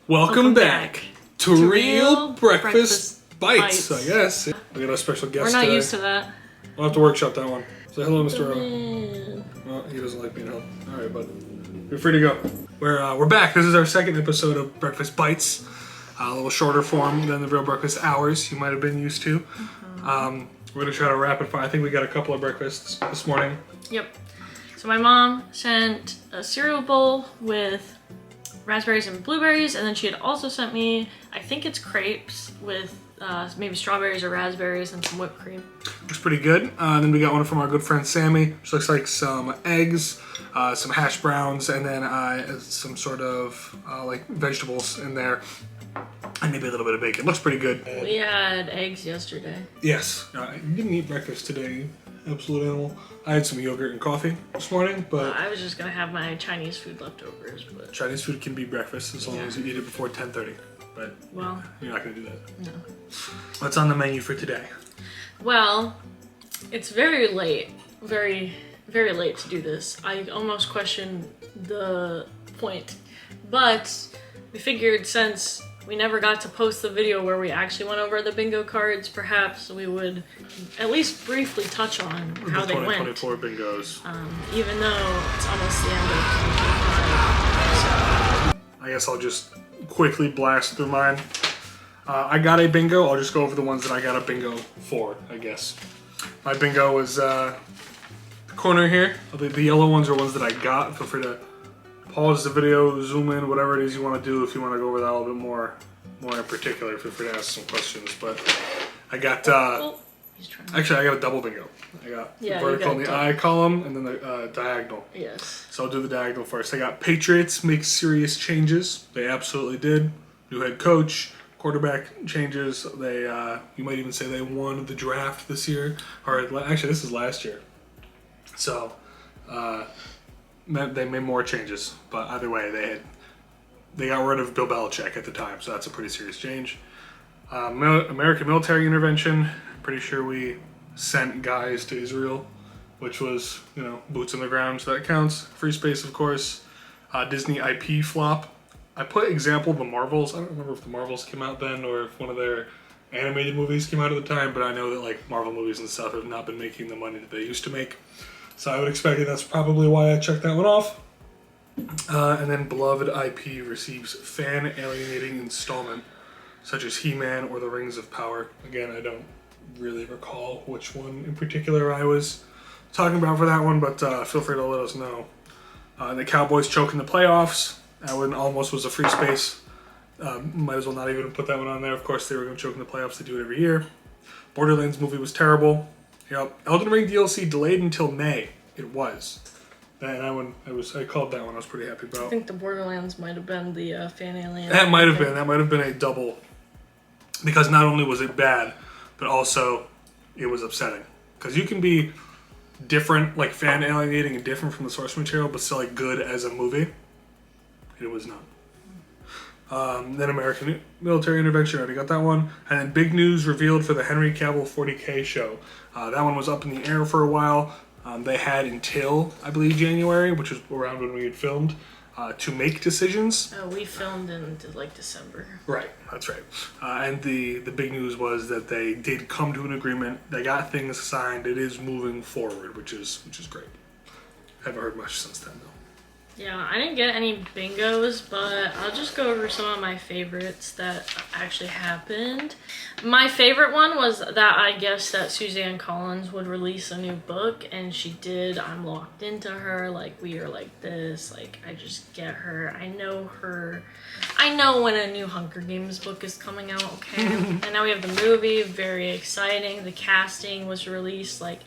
Welcome back to Real Breakfast Bites, I guess. We got a special guest We're not today. used to that. We'll have to workshop that one. Say hello, Mr. O. Well, he doesn't like being held. All right, bud. You're free to go. We're back. This is our second episode of Breakfast Bites. A little shorter form than the Real Breakfast Hours you might have been used to. We're going to try to rapid fire. I think we got a couple of breakfasts this morning. Yep. So my mom sent a cereal bowl with raspberries and blueberries, and then she had also sent me, I think it's crepes with maybe strawberries or raspberries and some whipped cream. Looks pretty good. Then we got one from our good friend Sammy, which looks like some eggs, some hash browns, and then some sort of like vegetables in there, and maybe a little bit of bacon. Looks pretty good. We had eggs yesterday. Yes. You didn't eat breakfast today, you absolute animal. I had some yogurt and coffee this morning, but I was just gonna have my Chinese food leftovers, but Chinese food can be breakfast as long as you eat it before 10:30. But well, you're not gonna do that. no. What's on the menu for today? Well, it's very late, very, very late to do this. I almost question the point, but we figured since we never got to post the video where we actually went over the bingo cards, perhaps we would at least briefly touch on how they went. 2024 bingos. Even though it's almost the end of 2025. I guess I'll just quickly blast through mine. I got a bingo. I'll just go over the ones that I got a bingo for, I guess. My bingo was the corner here. The yellow ones are ones that I got. Feel free to pause the video, zoom in, whatever it is you want to do. If you want to go over that a little bit more in particular, feel free to ask some questions. But I got, actually I got a double bingo. I got the vertical in the I column and then the diagonal. Yes. So I'll do the diagonal first. I got Patriots make serious changes. They absolutely did. New head coach, quarterback changes. They, you might even say they won the draft this year. Or actually, this is last year. So, they made more changes. But either way, they got rid of Bill Belichick at the time. So that's a pretty serious change. American military intervention. Pretty sure we sent guys to Israel, which was, boots on the ground, so that counts. Free space, of course. Disney IP flop. I put example of the Marvels. I don't remember if the Marvels came out then or if one of their animated movies came out at the time, but I know that like Marvel movies and stuff have not been making the money that they used to make. So I would expect that's probably why I checked that one off. And then beloved IP receives fan alienating installment, such as He-Man or the Rings of Power. Again, I don't really recall which one in particular I was talking about for that one, but feel free to let us know. The Cowboys choke in the playoffs. That one almost was a free space. Might as well not even put that one on there. Of course, they were going to choke in the playoffs. They do it every year. Borderlands movie was terrible. Yep. Elden Ring DLC delayed until May. It was. That one, I called that one. I was pretty happy about. I think the Borderlands might have been the fan alien. That might have been. That might have been a double. Because not only was it bad, but also it was upsetting. Because you can be different, like fan alienating and different from the source material, but still like good as a movie. It was not. Then American military intervention, I already got that one. And then big news revealed for the Henry Cavill 40K show. That one was up in the air for a while. They had until, I believe, January, which was around when we had filmed, to make decisions. We filmed in like December. Right, that's right. And the big news was that they did come to an agreement. They got things signed. It is moving forward, which is great. Haven't heard much since then, though. Yeah, I didn't get any bingos, but I'll just go over some of my favorites that actually happened. My favorite one was that I guessed that Suzanne Collins would release a new book, and she did. I'm locked into her, like, we are like this, like, I just get her. I know her. I know when a new Hunger Games book is coming out, okay? And now we have the movie, very exciting. The casting was released, like,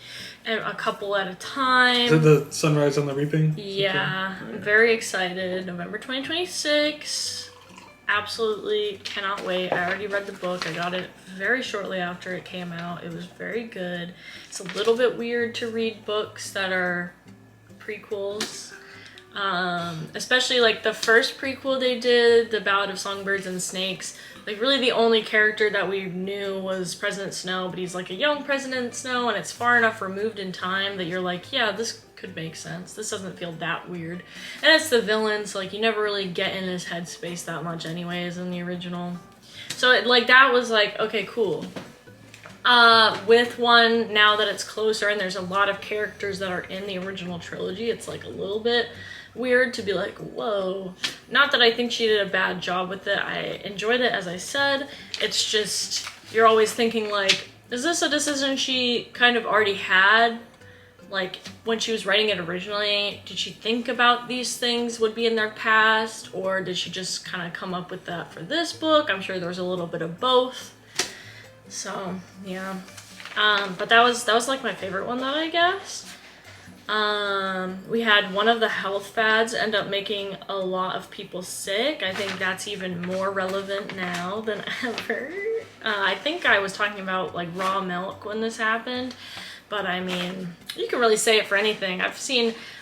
a couple at a time. Is it the Sunrise on the Reaping? Yeah, I'm very excited. November 2026. Absolutely cannot wait. I already read the book. I got it very shortly after it came out. It was very good. It's a little bit weird to read books that are prequels. Especially like the first prequel they did, The Ballad of Songbirds and Snakes. Like really the only character that we knew was President Snow, but he's like a young President Snow, and it's far enough removed in time that you're like, yeah, this could make sense. This doesn't feel that weird. And it's the villain, so like you never really get in his headspace that much anyways in the original. So that was like, okay, cool. With one, now that it's closer and there's a lot of characters that are in the original trilogy, it's like a little bit weird to be like, whoa. Not that I think she did a bad job with it. I enjoyed it, as I said. It's just, you're always thinking like, is this a decision she kind of already had? Like, when she was writing it originally, did she think about these things would be in their past? Or did she just kind of come up with that for this book? I'm sure there was a little bit of both. So, yeah. But that was like my favorite one, though, I guess. We had one of the health fads end up making a lot of people sick. I think that's even more relevant now than ever. I think I was talking about like raw milk when this happened, but I mean, you can really say it for anything.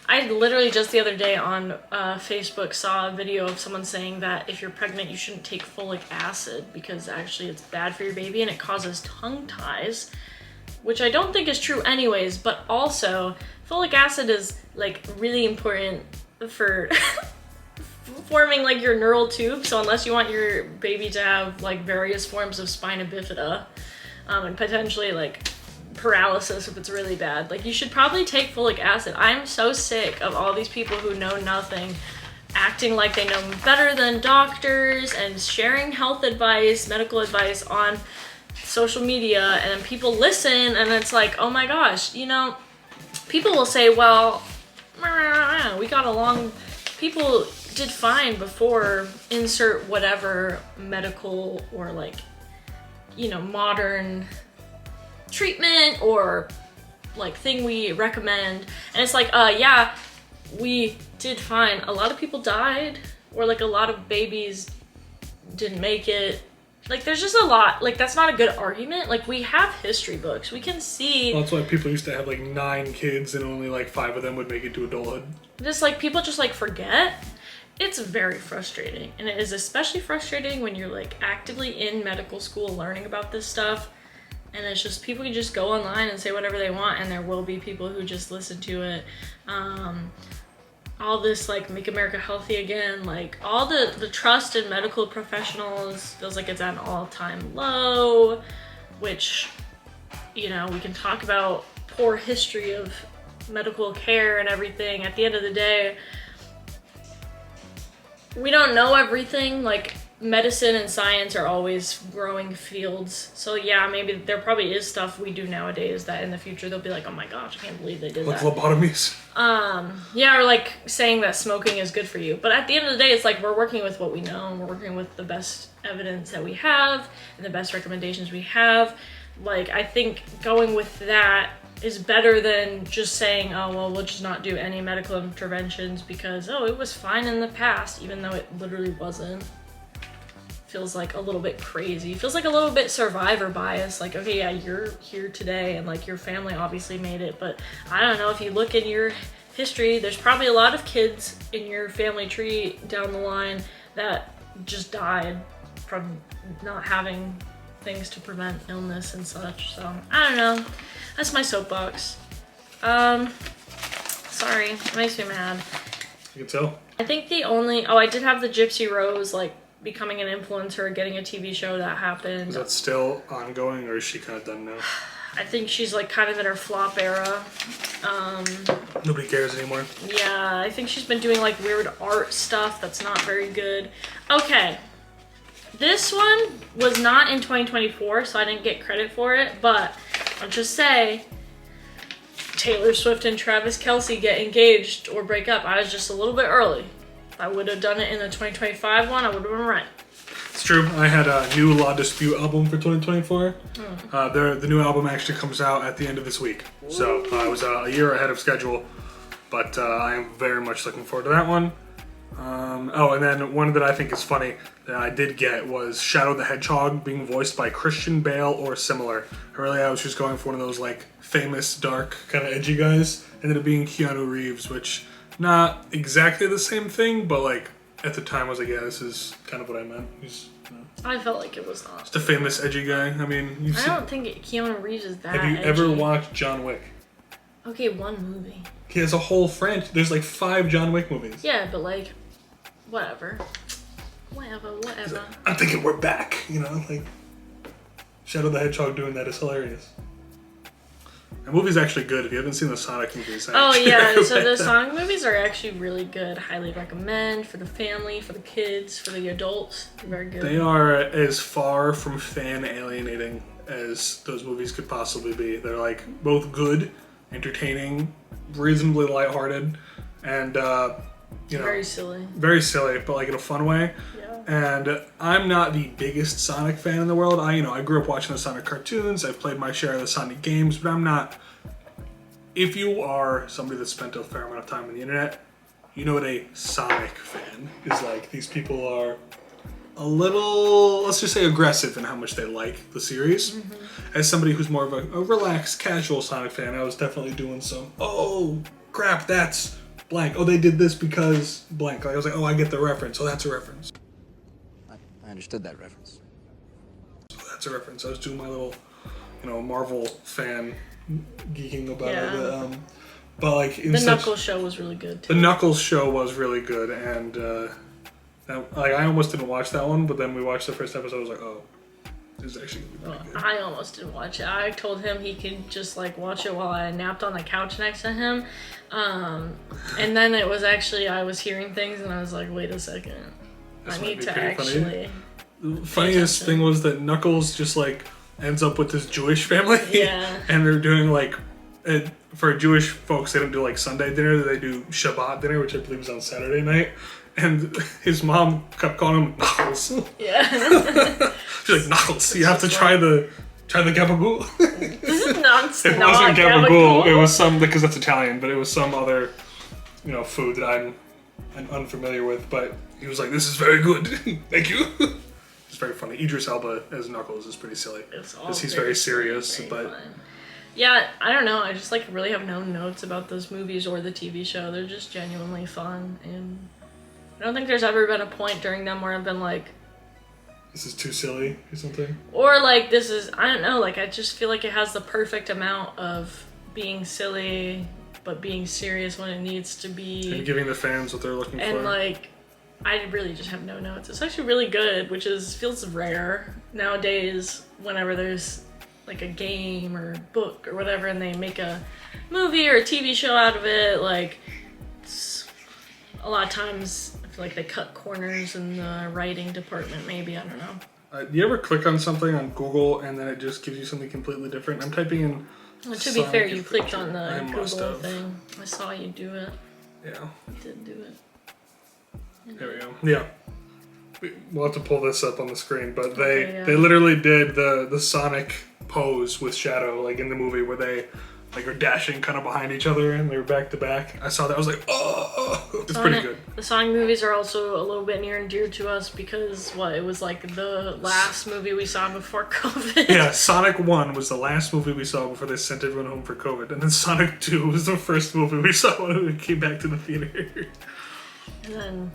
I literally just the other day on Facebook saw a video of someone saying that if you're pregnant, you shouldn't take folic acid because actually it's bad for your baby and it causes tongue ties, which I don't think is true anyways, but also folic acid is like really important for forming like your neural tube. So unless you want your baby to have like various forms of spina bifida and potentially like paralysis if it's really bad, like you should probably take folic acid. I'm so sick of all these people who know nothing acting like they know better than doctors and sharing health advice, medical advice on social media, and then people listen and it's like, oh my gosh, you know, people will say, well, we got along, people did fine before insert whatever medical or like, you know, modern treatment or like thing we recommend. And it's like, yeah, we did fine. A lot of people died, or like a lot of babies didn't make it. Like, there's just a lot, like, that's not a good argument. Like, we have history books. We can see... Well, that's why people used to have, like, 9 kids and only, like, 5 of them would make it to adulthood. Just, like, people just, like, forget. It's very frustrating. And it is especially frustrating when you're, like, actively in medical school learning about this stuff. And it's just, people can just go online and say whatever they want, and there will be people who just listen to it. All this, like, Make America Healthy Again, like, all the trust in medical professionals feels like it's at an all-time low, which, you know, we can talk about poor history of medical care and everything. At the end of the day, we don't know everything. Like, medicine and science are always growing fields. So yeah, maybe there probably is stuff we do nowadays that in the future they'll be like, oh my gosh, I can't believe they did like that. Like lobotomies. Yeah, or like saying that smoking is good for you. But at the end of the day, it's like we're working with what we know, and we're working with the best evidence that we have and the best recommendations we have. Like, I think going with that is better than just saying, oh, well, we'll just not do any medical interventions because, oh, it was fine in the past, even though it literally wasn't. Feels like a little bit crazy. Feels like a little bit survivor bias. Like, okay, yeah, you're here today and like your family obviously made it, but I don't know, if you look in your history, there's probably a lot of kids in your family tree down the line that just died from not having things to prevent illness and such. So I don't know. That's my soapbox. Sorry, it makes me mad. You can tell. I think I did have the Gypsy Rose like becoming an influencer, getting a TV show that happened. Is that still ongoing, or is she kind of done now? I think she's like kind of in her flop era. Nobody cares anymore. Yeah, I think she's been doing like weird art stuff that's not very good. Okay, this one was not in 2024, so I didn't get credit for it, but I'll just say Taylor Swift and Travis Kelce get engaged or break up. I was just a little bit early. If I would have done it in the 2025 one, I would have been right. It's true. I had a new Law Dispute album for 2024. The new album actually comes out at the end of this week. So I was a year ahead of schedule, but I am very much looking forward to that one. And then one that I think is funny that I did get was Shadow the Hedgehog being voiced by Christian Bale or similar. Earlier I was just going for one of those like famous, dark, kind of edgy guys. Ended up being Keanu Reeves, which not exactly the same thing, but like at the time I was like, yeah, this is kind of what I meant. He's, I felt like it was not. Just a famous edgy guy. I mean, I don't think Keanu Reeves is that edgy. Have you ever watched John Wick? Okay, one movie. He has a whole franchise. There's like 5 John Wick movies. Yeah, but like, whatever. Whatever. I'm thinking we're back, you know? Like, Shadow the Hedgehog doing that is hilarious. The movie's actually good. If you haven't seen the Sonic movies, Oh yeah, so the Sonic movies are actually really good. Highly recommend for the family, for the kids, for the adults. They're very good. They are as far from fan alienating as those movies could possibly be. They're like both good, entertaining, reasonably lighthearted, and you know, very silly. Very silly, but like in a fun way. Yeah. And I'm not the biggest Sonic fan in the world. I grew up watching the Sonic cartoons. I've played my share of the Sonic games, but I'm not. If you are somebody that spent a fair amount of time on the internet, you know what a Sonic fan is like. These people are a little, let's just say, aggressive in how much they like the series. Mm-hmm. As somebody who's more of a relaxed, casual Sonic fan, I was definitely doing some, oh, crap, that's blank. Oh, they did this because blank. Like, I was like, oh, I get the reference. Oh, that's a reference. I understood that reference. So that's a reference. I was doing my little, Marvel fan geeking about it. But like, the Knuckles show was really good too. The Knuckles show was really good, and I almost didn't watch that one, but then we watched the first episode. I was like, oh, this is actually gonna be pretty good. I almost didn't watch it. I told him he could just like watch it while I napped on the couch next to him, and then it was actually I was hearing things, and I was like, wait a second, I need to actually. The funniest thing was that Knuckles just like ends up with this Jewish family, yeah, and they're doing like. For Jewish folks, they don't do like Sunday dinner, they do Shabbat dinner, which I believe is on Saturday night. And his mom kept calling him Knuckles. Yeah. She's like, Knuckles, you have to try the gabagool. This is not It wasn't gabagool, it was some, because that's Italian, but it was some other, food that I'm unfamiliar with. But he was like, this is very good. Thank you. It's very funny. Idris Elba as Knuckles is pretty silly. Because he's very serious, but... Fun. Yeah, I don't know. I just like really have no notes about those movies or the TV show. They're just genuinely fun, and I don't think there's ever been a point during them where I've been like, this is too silly or something. Or like this is, I don't know, like I just feel like it has the perfect amount of being silly but being serious when it needs to be. And giving the fans what they're looking for. And like, I really just have no notes. It's actually really good, which feels rare nowadays whenever there's like a game or book or whatever, and they make a movie or a TV show out of it. Like, a lot of times I feel like they cut corners in the writing department. Maybe, I don't know. Do you ever click on something on Google and then it just gives you something completely different? I'm typing in. Well, to be fair, you clicked on the Google thing. I saw you do it. Yeah. You did do it. There we go. Yeah. We'll have to pull this up on the screen, but they literally did the Sonic pose with Shadow, like in the movie where they like are dashing kind of behind each other and they were back to back. I saw that, I was like, oh, it's pretty good. The Sonic movies are also a little bit near and dear to us because it was like the last movie we saw before COVID. Yeah, Sonic 1 was the last movie we saw before they sent everyone home for COVID, and then Sonic 2 was the first movie we saw when we came back to the theater. And then,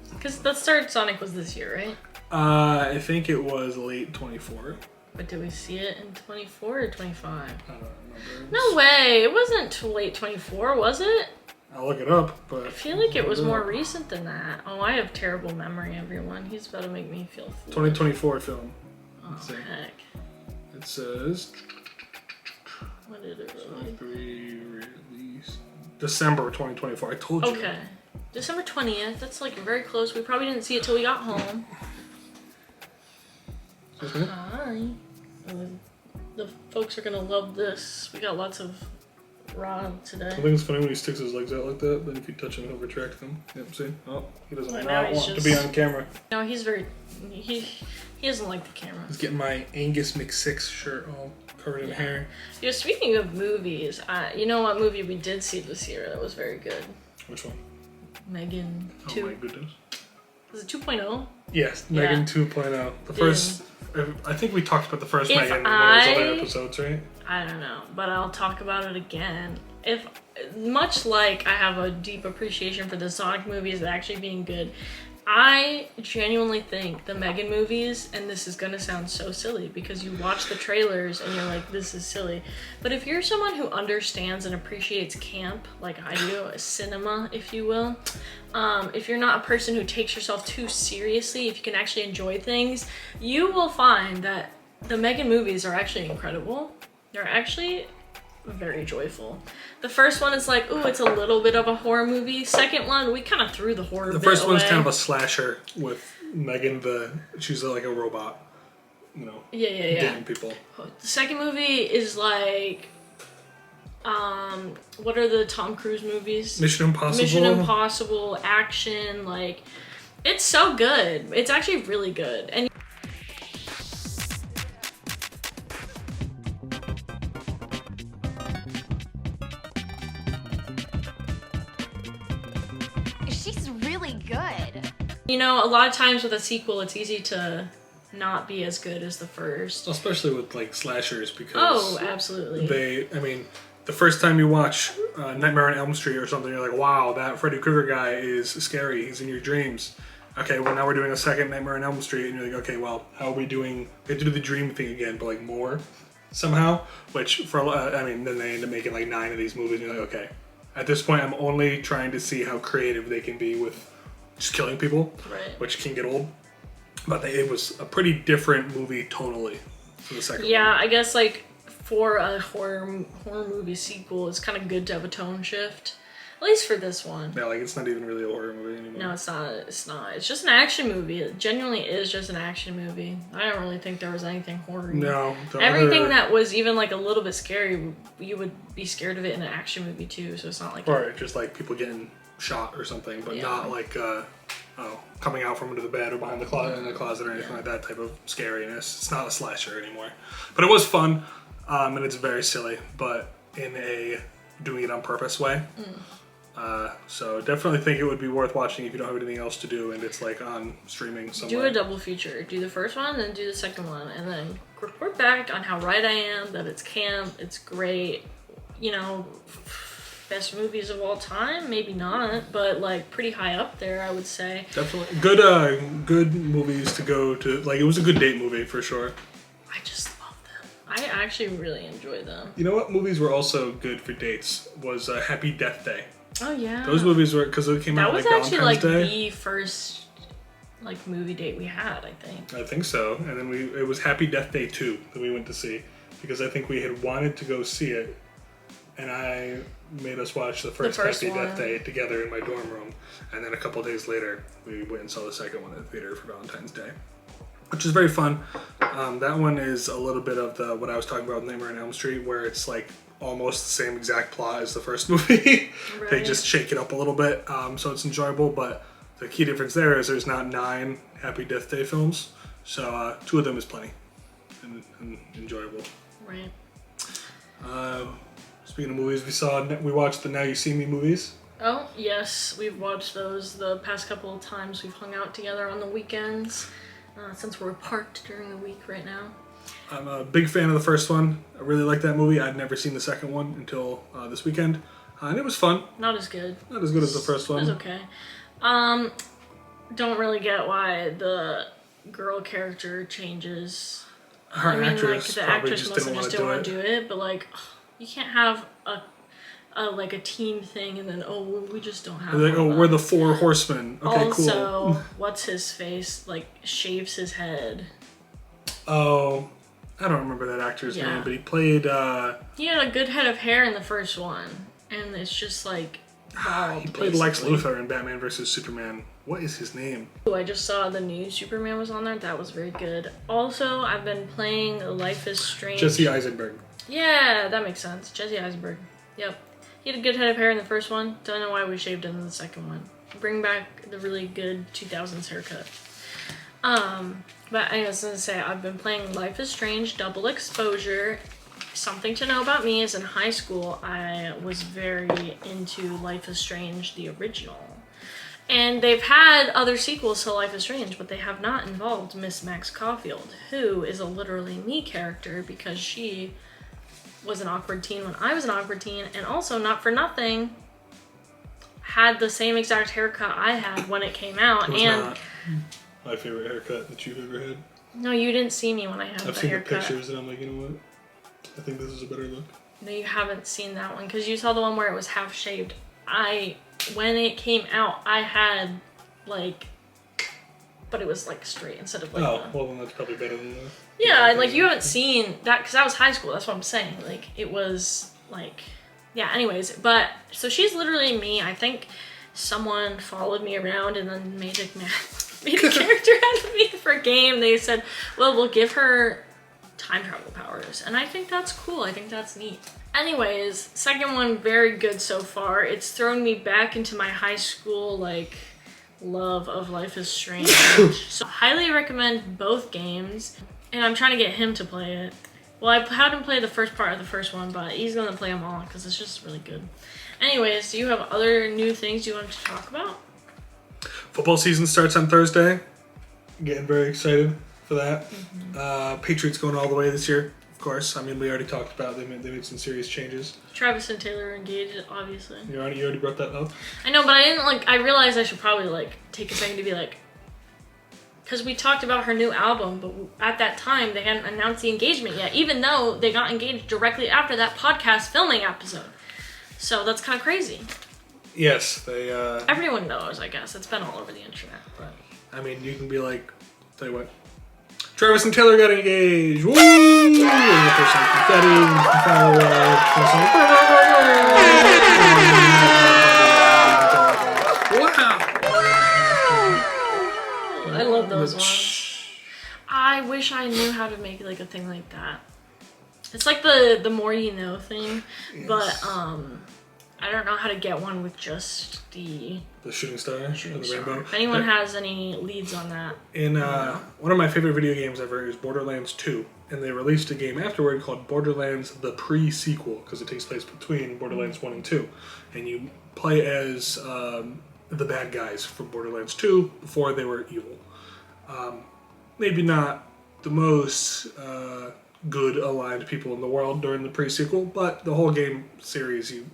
because the third Sonic was this year, right? I think it was late 24. But did we see it in 24 or 25? I don't remember. No way! It wasn't too late 24, was it? I'll look it up, but... I feel like it was more recent than that. Oh, I have terrible memory, everyone. He's about to make me feel foolish. 2024 film. Oh, heck. It says... When did it release? December 2024. I told you. Okay. December 20th. That's like very close. We probably didn't see it till we got home. Hi. The folks are gonna love this. We got lots of raw today. I think it's funny when he sticks his legs out like that, then if you touch him, he'll retract them. Yep, see? Oh, he doesn't want to be on camera. No, he's very... He doesn't like the camera. He's getting my Angus McSix shirt all covered in hair. You know, speaking of movies, you know what movie we did see this year that was very good? Which one? Megan 2. Oh my goodness. Was it 2.0? Yes, Megan 2.0. The first... I think we talked about the first Megan in one of those other episodes, right? I don't know, but I'll talk about it again. Much like I have a deep appreciation for the Sonic movies actually being good, I genuinely think the Megan movies, and this is gonna sound so silly because you watch the trailers and you're like, this is silly. But if you're someone who understands and appreciates camp, like I do, cinema, if you will, if you're not a person who takes yourself too seriously, if you can actually enjoy things, you will find that the Megan movies are actually incredible. They're actually very joyful. The first one is like, ooh, it's a little bit of a horror movie. Second one, we kind of threw the horror The bit first one's away. kind of a slasher with Megan. She's like a robot, Yeah. dating people. The second movie is like, what are the Tom Cruise movies? Mission Impossible. Mission Impossible, action, like, it's so good. It's actually really good. And She's really good. you know, a lot of times with a sequel, it's easy to not be as good as the first. Especially with like slashers because Oh, absolutely. the first time you watch Nightmare on Elm Street or something, you're like, wow, that Freddy Krueger guy is scary. He's in your dreams. Okay, well now we're doing a second Nightmare on Elm Street, and you're like, okay, well, how are we doing? We have to do the dream thing again, but like more somehow. Which then they end up making like 9 of these movies, and you're like, okay. At this point, I'm only trying to see how creative they can be with just killing people, Right. which can get old. But it was a pretty different movie tonally for the second Yeah, one. I guess like for a horror movie sequel, it's kind of good to have a tone shift. At least for this one. Yeah, like it's not even really a horror movie anymore. No, it's not. It's not. It's just an action movie. It genuinely is just an action movie. I don't really think there was anything horror. No. Everything that was even like a little bit scary, you would be scared of it in an action movie too. So it's not like. Or just like people getting shot or something, but Yeah. not like coming out from under the bed or behind the closet or anything like that type of scariness. It's not a slasher anymore. But it was fun, and it's very silly, but in a doing it on purpose way. So definitely think it would be worth watching if you don't have anything else to do and it's like on streaming somewhere. Do a double feature. Do the first one, then do the second one, and then report back on how right I am, that it's camp, it's great, you know, best movies of all time, maybe not, but like pretty high up there, I would say. Definitely good movies to go to. Like it was a good date movie for sure. I just love them. I actually really enjoy them. You know what movies were also good for dates was Happy Death Day. Oh yeah. Those movies were because they came that out was like actually Valentine's like Day. the first like movie date we had, I think. I think so. And then it was Happy Death Day 2 that we went to see because I think we had wanted to go see it, and I made us watch the first first Happy one. Death Day together in my dorm room, and then a couple days later we went and saw the second one at the theater for Valentine's Day, which is very fun. That one is a little bit of what I was talking about with Nightmare on Elm Street, where it's like almost the same exact plot as the first movie. They Right. just shake it up a little bit, so it's enjoyable. But the key difference there is there's not 9 Happy Death Day films, so 2 of them is plenty and enjoyable. Right. Speaking of movies, we watched the Now You See Me movies. Oh, yes, we've watched those the past couple of times we've hung out together on the weekends, since we're parked during the week right now. I'm a big fan of the first one. I really like that movie. I'd never seen the second one until this weekend, and it was fun. Not as good. Not as good as the first It was one. okay. Don't really get why the girl character changes. Her I mean, like, actress the probably actress just must didn't have want just to didn't do want it. to do it, but like, you can't have a team thing and then, oh, we just don't have They're like, all oh, that. we're the 4 horsemen. Okay, Also, cool. what's his face, like, shaves his head. Oh, I don't remember that actor's Yeah. name, but he played. He had a good head of hair in the first one, and it's just like bald. He played Lex basically. Luthor in Batman vs Superman. What is his name? Ooh, I just saw the new Superman was on there. That was very good. Also, I've been playing Life is Strange. Jesse Eisenberg. Yeah, that makes sense. Jesse Eisenberg. Yep. He had a good head of hair in the first one. Don't know why we shaved him in the second one. Bring back the really good 2000s haircut. But I was gonna say, I've been playing Life is Strange Double Exposure. Something to know about me is in high school, I was very into Life is Strange, the original. And they've had other sequels to Life is Strange, but they have not involved Miss Max Caulfield, who is a literally me character because she was an awkward teen when I was an awkward teen, and also, not for nothing, had the same exact haircut I had when it came out. It was And not my favorite haircut that you've ever had. no, you didn't see me when I had I've the seen haircut. the pictures and I'm like, you know what? I think this is a better look. No, you haven't seen that one because you saw the one where it was half shaved. When it came out, I had like, but it was like straight instead of like. Well then that's probably better than the. Yeah, like you haven't seen that because that was high school. That's what I'm saying. Like it was like, yeah. Anyways, but so she's literally me. I think someone followed me around and then made a character out of me for a game. They said, well, we'll give her time travel powers, and I think that's cool. I think that's neat. Anyways, second one, very good so far. It's thrown me back into my high school like love of Life is Strange. So highly recommend both games, and I'm trying to get him to play it. Well, I had him play the first part of the first one, but he's gonna play them all because it's just really good. Anyways, do you have other new things you wanted to talk about? Football season starts on Thursday. Getting very excited for that. Patriots going all the way this year, of course. I mean, we already talked about they made some serious changes. Travis and Taylor are engaged, obviously. You already brought that up? I know, but I didn't I realized I should probably take a second to be because we talked about her new album, but at that time they hadn't announced the engagement yet, even though they got engaged directly after that podcast filming episode. So that's kind of crazy. Yes, they. Everyone knows, I guess. It's been all over the internet, but. I mean, you can be like, tell you what. Travis and Taylor got engaged. Woo! And the first like confetti, I love those ones. I wish I knew how to make a thing like that. It's like the more you know thing, yes. But I don't know how to get one with just the shooting star or the rainbow. If anyone has any leads on that. In one of my favorite video games ever is Borderlands 2, and they released a game afterward called Borderlands the Pre-Sequel because it takes place between Borderlands 1 and 2, and you play as the bad guys from Borderlands 2 before they were evil. Maybe not the most good aligned people in the world during the pre-sequel, but the whole game series, you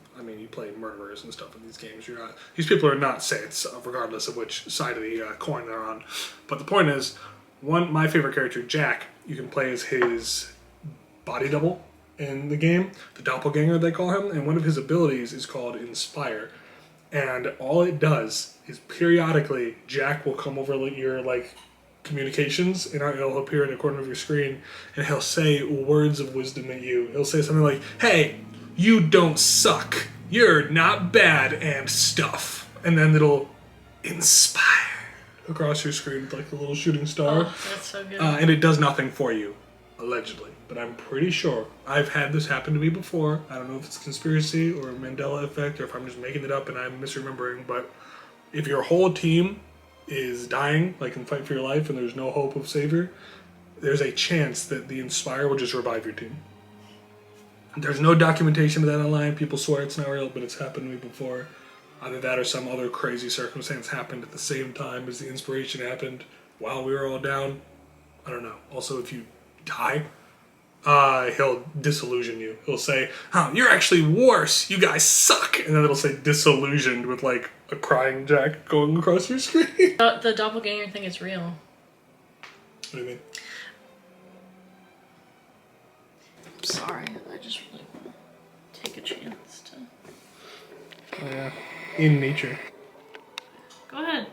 play murderers and stuff in these games. These people are not saints, regardless of which side of the coin they're on. But the point is, my favorite character, Jack, you can play as his body double in the game, the doppelganger they call him, and one of his abilities is called Inspire. And all it does is periodically, Jack will come over your communications, and it'll appear in the corner of your screen, and he'll say words of wisdom at you. He'll say something like, "Hey, you don't suck. You're not bad and stuff." And then it'll inspire across your screen with a little shooting star. Oh, that's so good. And it does nothing for you, allegedly. But I'm pretty sure I've had this happen to me before. I don't know if it's conspiracy or Mandela effect or if I'm just making it up and I'm misremembering, but if your whole team is dying, in Fight for Your Life, and there's no hope of savior, there's a chance that the Inspire will just revive your team. There's no documentation of that online. People swear it's not real, but it's happened to me before. Either that or some other crazy circumstance happened at the same time as the inspiration happened while we were all down. I don't know. Also, if you die, he'll disillusion you. He'll say, "Oh, you're actually worse. You guys suck." And then it'll say disillusioned with a crying Jack going across your screen. The doppelganger thing is real. What do you mean? I'm sorry. I just really want to take a chance to... Oh, yeah. In nature. Go ahead.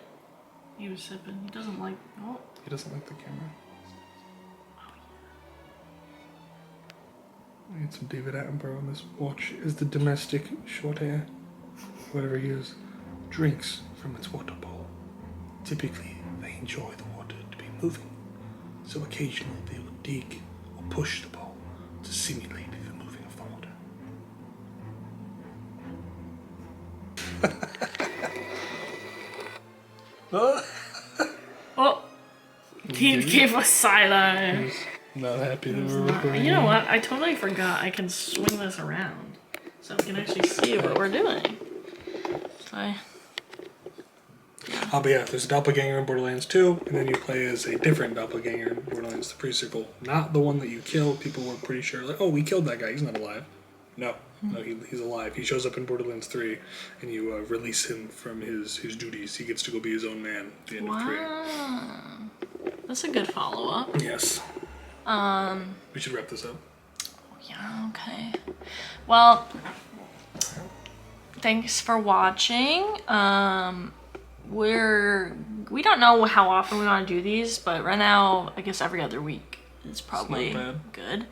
He was sipping. He doesn't like... Oh. He doesn't like the camera. I need some David Attenborough on this watch. Is the domestic short hair, whatever he is, drinks from its water bowl. Typically, they enjoy the water to be moving, so occasionally they will dig or push the bowl to simulate the moving of the water. Oh! He gave us silence. Not happy that we're recording. You know what? I totally forgot I can swing this around. So we can actually see what we're doing. But yeah, there's a doppelganger in Borderlands 2, and then you play as a different doppelganger in Borderlands the Pre-Sequel. Not the one that you kill. People were pretty sure, oh, we killed that guy, he's not alive. No, he's alive. He shows up in Borderlands 3, and you release him from his duties. He gets to go be his own man at the end of 3. That's a good follow-up. Yes. We should wrap this up. Yeah, okay. Well, thanks for watching. We don't know how often we want to do these, but right now, I guess every other week is probably good.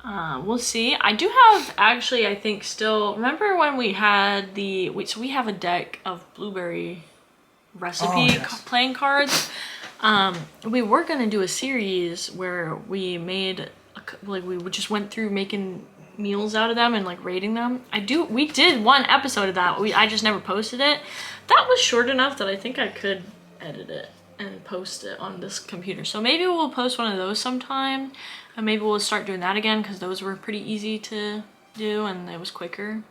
We'll see. I do have, actually, I think still, remember when we had so we have a deck of blueberry recipe playing cards. We were gonna do a series where we made, we just went through making meals out of them and like rating them. We did one episode of that. I just never posted it. That was short enough that I think I could edit it and post it on this computer. So maybe we'll post one of those sometime. And maybe we'll start doing that again because those were pretty easy to do and it was quicker.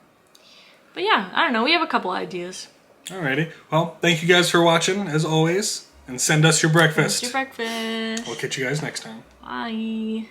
But yeah, I don't know. We have a couple ideas. Alrighty. Well, thank you guys for watching, as always. And send us your breakfast. Send us your breakfast. We'll catch you guys next time. Bye.